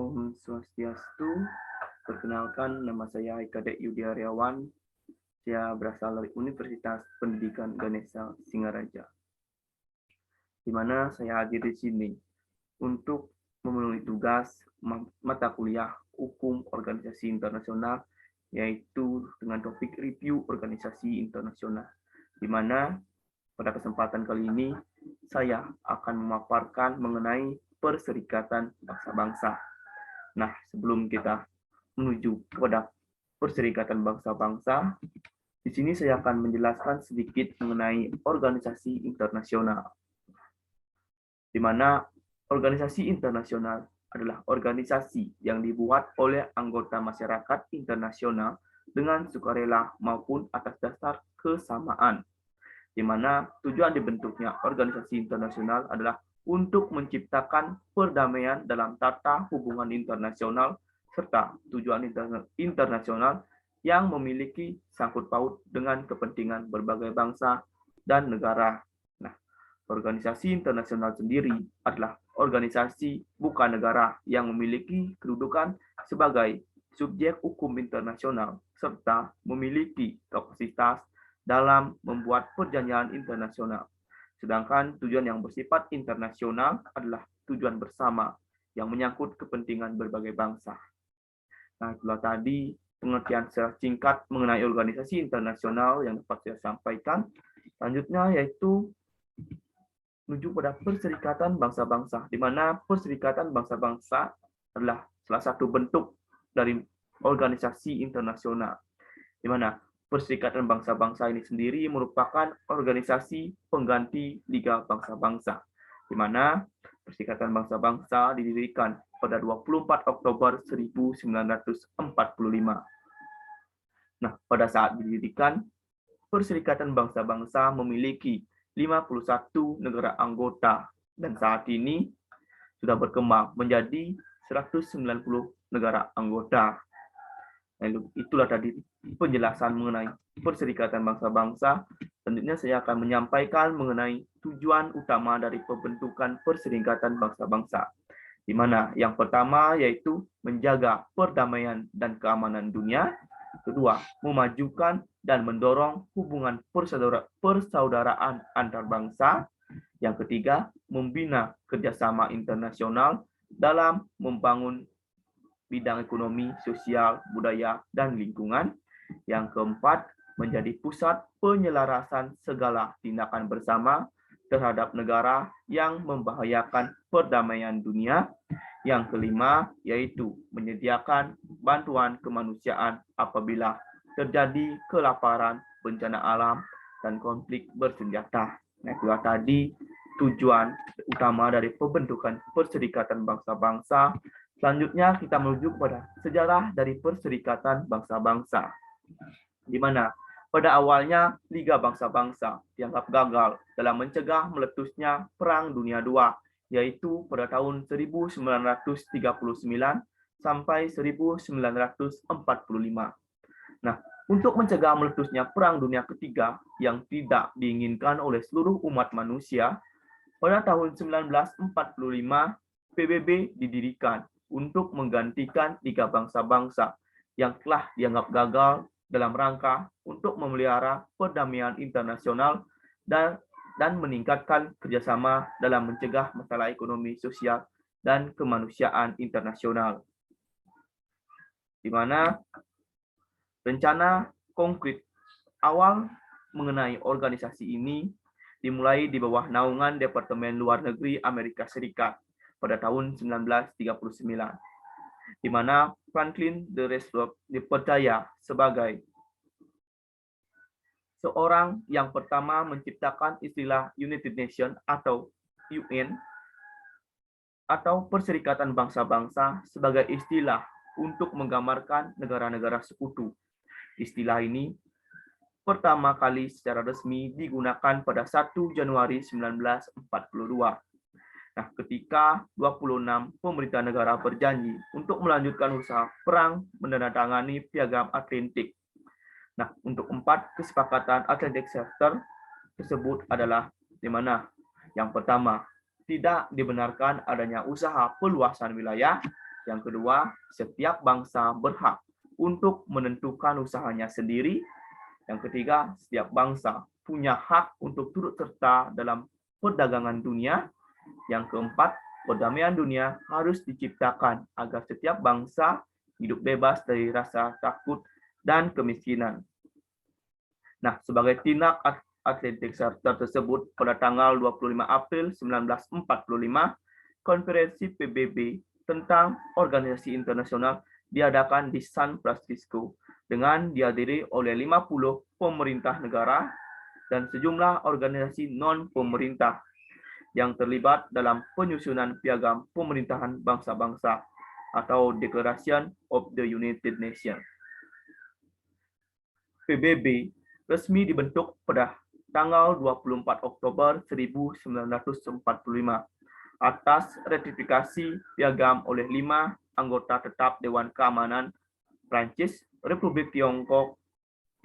Om Swastiastu. Perkenalkan, nama saya Kadek Yudi Aryawan. Saya berasal dari Universitas Pendidikan Ganesha Singaraja, di mana saya hadir di sini untuk memenuhi tugas mata kuliah Hukum Organisasi Internasional, yaitu dengan topik review organisasi internasional, di mana pada kesempatan kali ini saya akan memaparkan mengenai Perserikatan Bangsa-Bangsa. Nah, sebelum kita menuju kepada Perserikatan Bangsa-Bangsa, di sini saya akan menjelaskan sedikit mengenai organisasi internasional, di mana organisasi internasional adalah organisasi yang dibuat oleh anggota masyarakat internasional dengan sukarela maupun atas dasar kesamaan, di mana tujuan dibentuknya organisasi internasional adalah untuk menciptakan perdamaian dalam tata hubungan internasional serta tujuan internasional yang memiliki sangkut paut dengan kepentingan berbagai bangsa dan negara. Nah, organisasi internasional sendiri adalah organisasi bukan negara yang memiliki kedudukan sebagai subjek hukum internasional serta memiliki kapasitas dalam membuat perjanjian internasional. Sedangkan tujuan yang bersifat internasional adalah tujuan bersama yang menyangkut kepentingan berbagai bangsa. Nah, itulah tadi pengertian secara singkat mengenai organisasi internasional yang dapat saya sampaikan. Selanjutnya yaitu menuju pada Perserikatan Bangsa-Bangsa, di mana Perserikatan Bangsa-Bangsa adalah salah satu bentuk dari organisasi internasional, di mana Perserikatan Bangsa-Bangsa ini sendiri merupakan organisasi pengganti Liga Bangsa-Bangsa, di mana Perserikatan Bangsa-Bangsa didirikan pada 24 Oktober 1945. Nah, pada saat didirikan, Perserikatan Bangsa-Bangsa memiliki 51 negara anggota, dan saat ini sudah berkembang menjadi 190 negara anggota. Itulah tadi penjelasan mengenai Perserikatan Bangsa-Bangsa. Selanjutnya saya akan menyampaikan mengenai tujuan utama dari pembentukan Perserikatan Bangsa-Bangsa, di mana yang pertama yaitu menjaga perdamaian dan keamanan dunia, kedua, memajukan dan mendorong hubungan persaudaraan antar bangsa, yang ketiga, membina kerjasama internasional dalam membangun bidang ekonomi, sosial, budaya, dan lingkungan. Yang keempat, menjadi pusat penyelarasan segala tindakan bersama terhadap negara yang membahayakan perdamaian dunia. Yang kelima, yaitu menyediakan bantuan kemanusiaan apabila terjadi kelaparan, bencana alam, dan konflik bersenjata. Nah, itulah tadi tujuan utama dari pembentukan Perserikatan Bangsa-Bangsa. Selanjutnya kita menuju kepada sejarah dari Perserikatan Bangsa-Bangsa, di mana pada awalnya Liga Bangsa-Bangsa dianggap gagal dalam mencegah meletusnya Perang Dunia II, yaitu pada tahun 1939 sampai 1945. Nah, untuk mencegah meletusnya Perang Dunia Ketiga yang tidak diinginkan oleh seluruh umat manusia, pada tahun 1945 PBB didirikan untuk menggantikan Liga Bangsa-Bangsa yang telah dianggap gagal dalam rangka untuk memelihara perdamaian internasional dan meningkatkan kerjasama dalam mencegah masalah ekonomi, sosial, dan kemanusiaan internasional. Di mana rencana konkret awal mengenai organisasi ini dimulai di bawah naungan Departemen Luar Negeri Amerika Serikat pada tahun 1939, di mana Franklin D. Roosevelt dipercaya sebagai seorang yang pertama menciptakan istilah United Nations atau UN atau Perserikatan Bangsa-Bangsa sebagai istilah untuk menggambarkan negara-negara sekutu. Istilah ini pertama kali secara resmi digunakan pada 1 Januari 1942. Nah, ketika 26 pemerintah negara berjanji untuk melanjutkan usaha perang menandatangani Piagam Atlantik. Nah, untuk 4 kesepakatan Atlantic Charter tersebut adalah di mana yang pertama, tidak dibenarkan adanya usaha peluasan wilayah. Yang kedua, setiap bangsa berhak untuk menentukan usahanya sendiri. Yang ketiga, setiap bangsa punya hak untuk turut serta dalam perdagangan dunia. Yang keempat, perdamaian dunia harus diciptakan agar setiap bangsa hidup bebas dari rasa takut dan kemiskinan. Nah, sebagai tindak atletik tersebut, pada tanggal 25 April 1945, konferensi PBB tentang organisasi internasional diadakan di San Francisco dengan dihadiri oleh 50 pemerintah negara dan sejumlah organisasi non-pemerintah yang terlibat dalam penyusunan piagam pemerintahan bangsa-bangsa atau Declaration of the United Nations. PBB resmi dibentuk pada tanggal 24 Oktober 1945 atas ratifikasi piagam oleh 5 anggota tetap Dewan Keamanan Prancis, Republik Tiongkok,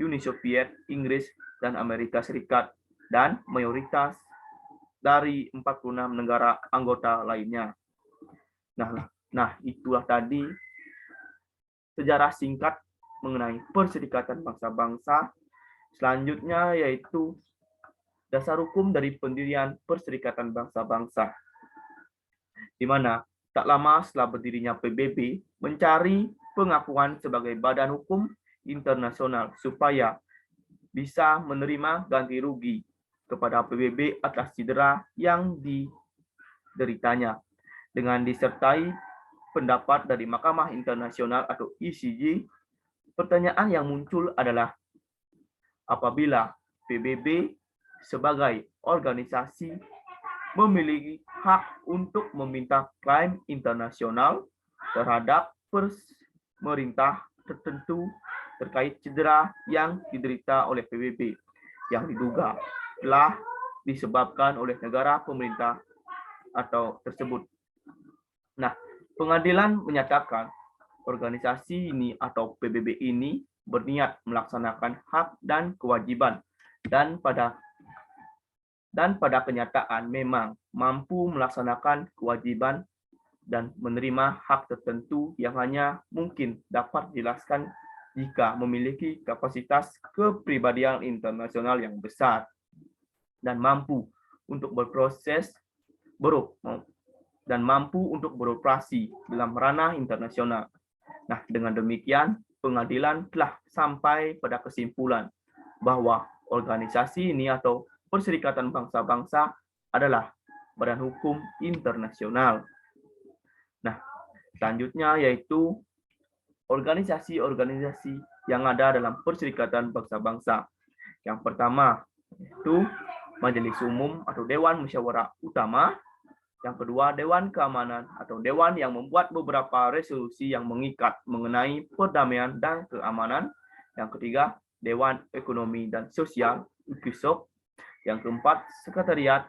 Uni Soviet, Inggris, dan Amerika Serikat, dan mayoritas dari 46 negara anggota lainnya. Nah, itulah tadi sejarah singkat mengenai Perserikatan Bangsa-Bangsa. Selanjutnya yaitu dasar hukum dari pendirian Perserikatan Bangsa-Bangsa, di mana tak lama setelah berdirinya PBB mencari pengakuan sebagai badan hukum internasional supaya bisa menerima ganti rugi kepada PBB atas cedera yang dideritanya, dengan disertai pendapat dari Mahkamah Internasional atau ICJ. Pertanyaan yang muncul adalah, apabila PBB sebagai organisasi memiliki hak untuk meminta klaim internasional terhadap pemerintah tertentu terkait cedera yang diderita oleh PBB yang diduga telah disebabkan oleh negara pemerintah atau tersebut. Nah, pengadilan menyatakan organisasi ini atau PBB ini berniat melaksanakan hak dan kewajiban dan pada kenyataan memang mampu melaksanakan kewajiban dan menerima hak tertentu yang hanya mungkin dapat dijelaskan jika memiliki kapasitas kepribadian internasional yang besar dan mampu untuk beroperasi dalam ranah internasional. Nah, dengan demikian pengadilan telah sampai pada kesimpulan bahwa organisasi ini atau Perserikatan Bangsa-Bangsa adalah badan hukum internasional. Nah, selanjutnya yaitu organisasi-organisasi yang ada dalam Perserikatan Bangsa-Bangsa. Yang pertama yaitu Majelis Umum atau Dewan Musyawarah Utama. Yang kedua, Dewan Keamanan atau Dewan yang membuat beberapa resolusi yang mengikat mengenai perdamaian dan keamanan. Yang ketiga, Dewan Ekonomi dan Sosial, UKSOP. Yang keempat, Sekretariat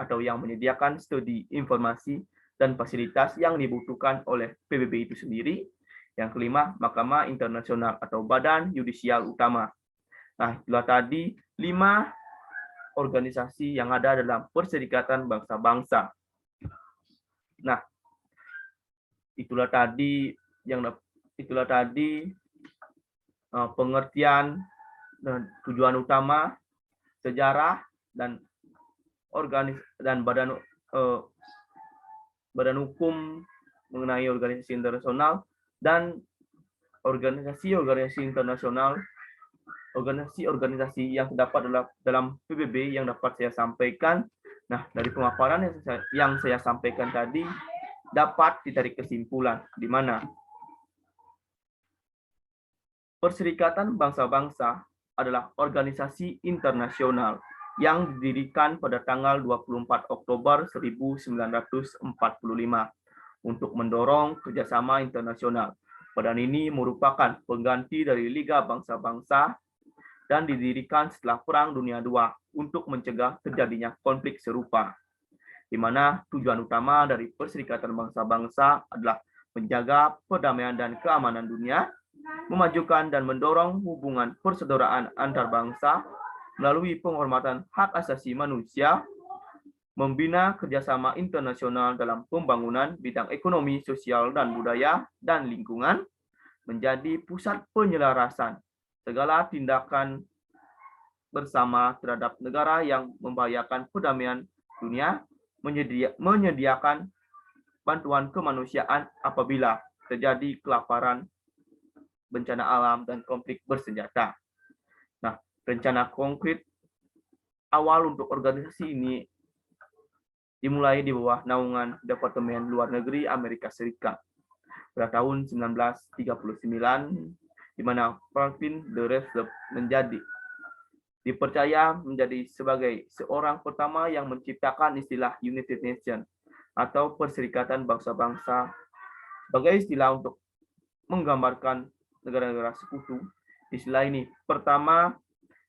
atau yang menyediakan studi informasi dan fasilitas yang dibutuhkan oleh PBB itu sendiri. Yang kelima, Mahkamah Internasional atau Badan Yudisial Utama. Nah, itulah tadi 5 organisasi yang ada dalam Perserikatan Bangsa-Bangsa. Nah, itulah tadi pengertian dan tujuan utama, sejarah dan badan hukum mengenai organisasi internasional dan organisasi internasional, organisasi yang terdapat dalam PBB yang dapat saya sampaikan. Nah, dari pemaparan yang saya sampaikan tadi dapat ditarik kesimpulan di mana Perserikatan Bangsa-Bangsa adalah organisasi internasional yang didirikan pada tanggal 24 Oktober 1945 untuk mendorong kerjasama internasional. Badan ini merupakan pengganti dari Liga Bangsa-Bangsa dan didirikan setelah Perang Dunia II untuk mencegah terjadinya konflik serupa, di mana tujuan utama dari Perserikatan Bangsa-Bangsa adalah menjaga perdamaian dan keamanan dunia, memajukan dan mendorong hubungan persaudaraan antar bangsa melalui penghormatan hak asasi manusia, membina kerjasama internasional dalam pembangunan bidang ekonomi, sosial, dan budaya, dan lingkungan, menjadi pusat penyelarasan segala tindakan bersama terhadap negara yang membahayakan perdamaian dunia, menyediakan bantuan kemanusiaan apabila terjadi kelaparan, bencana alam, dan konflik bersenjata. Nah, rencana konkret awal untuk organisasi ini dimulai di bawah naungan Departemen Luar Negeri Amerika Serikat pada tahun 1939, di mana Franklin D. Roosevelt dipercaya menjadi sebagai seorang pertama yang menciptakan istilah United Nations atau Perserikatan Bangsa-Bangsa sebagai istilah untuk menggambarkan negara-negara sekutu. Istilah ini pertama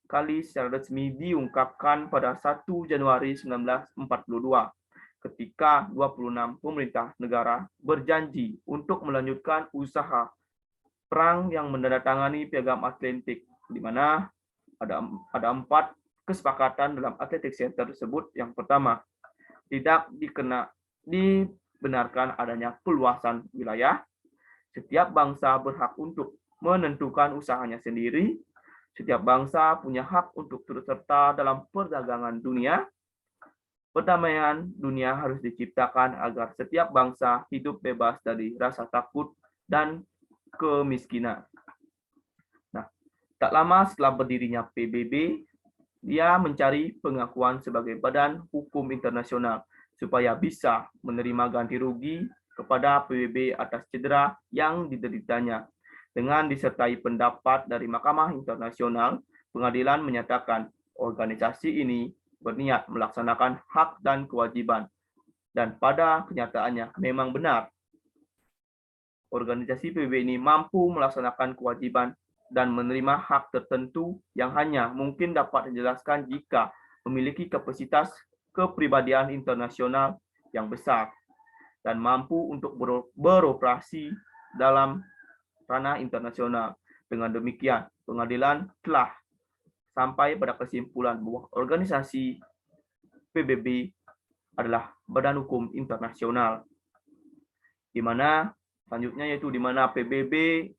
kali secara resmi diungkapkan pada 1 Januari 1942 ketika 26 pemerintah negara berjanji untuk melanjutkan usaha perang yang menandatangani Piagam Atlantik, di mana ada 4 kesepakatan dalam Atlantic Center tersebut. Yang pertama, tidak dibenarkan adanya peluasan wilayah. Setiap bangsa berhak untuk menentukan usahanya sendiri. Setiap bangsa punya hak untuk turut serta dalam perdagangan dunia. Perdamaian dunia harus diciptakan agar setiap bangsa hidup bebas dari rasa takut dan kemiskinan. Nah, tak lama setelah berdirinya PBB, dia mencari pengakuan sebagai badan hukum internasional supaya bisa menerima ganti rugi kepada PBB atas cedera yang dideritanya. Dengan disertai pendapat dari Mahkamah Internasional, pengadilan menyatakan organisasi ini berniat melaksanakan hak dan kewajiban. Dan pada kenyataannya memang benar. Organisasi PBB ini mampu melaksanakan kewajiban dan menerima hak tertentu yang hanya mungkin dapat dijelaskan jika memiliki kapasitas kepribadian internasional yang besar dan mampu untuk beroperasi dalam ranah internasional. Dengan demikian, pengadilan telah sampai pada kesimpulan bahwa organisasi PBB adalah badan hukum internasional, di mana selanjutnya yaitu di mana PBB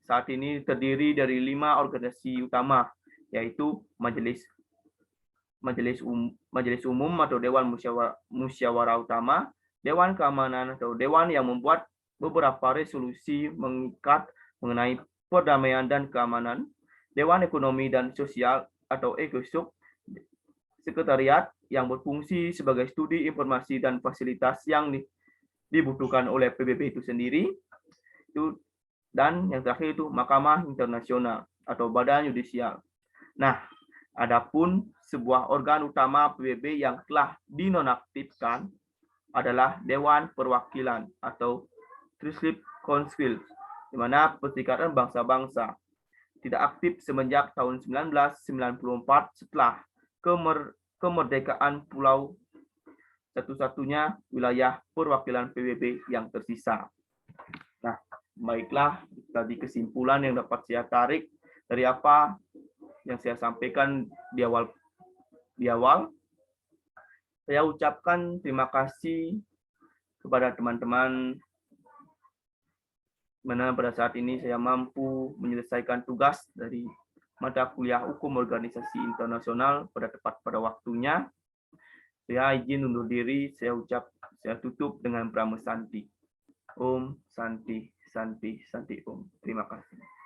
saat ini terdiri dari 5 organisasi utama, yaitu Majelis Umum atau Dewan Musyawarah Utama, Dewan Keamanan atau Dewan yang membuat beberapa resolusi mengikat mengenai perdamaian dan keamanan, Dewan Ekonomi dan Sosial atau ECOSOC, sekretariat yang berfungsi sebagai studi informasi dan fasilitas yang dibutuhkan oleh PBB itu sendiri, dan yang terakhir itu Mahkamah Internasional atau Badan Yudisial. Nah, adapun sebuah organ utama PBB yang telah dinonaktifkan adalah Dewan Perwakilan atau Tripartite Council, di mana Perserikatan Bangsa-Bangsa tidak aktif semenjak tahun 1994 setelah kemerdekaan pulau, satu-satunya wilayah perwakilan PBB yang tersisa. Nah, baiklah, tadi kesimpulan yang dapat saya tarik dari apa yang saya sampaikan di awal. Saya ucapkan terima kasih kepada teman-teman mana pada saat ini saya mampu menyelesaikan tugas dari mata kuliah Hukum Organisasi Internasional pada waktunya. Saya izin undur diri, saya tutup dengan Brahma Santi. Om Santi, Santi, Santi Om. Terima kasih.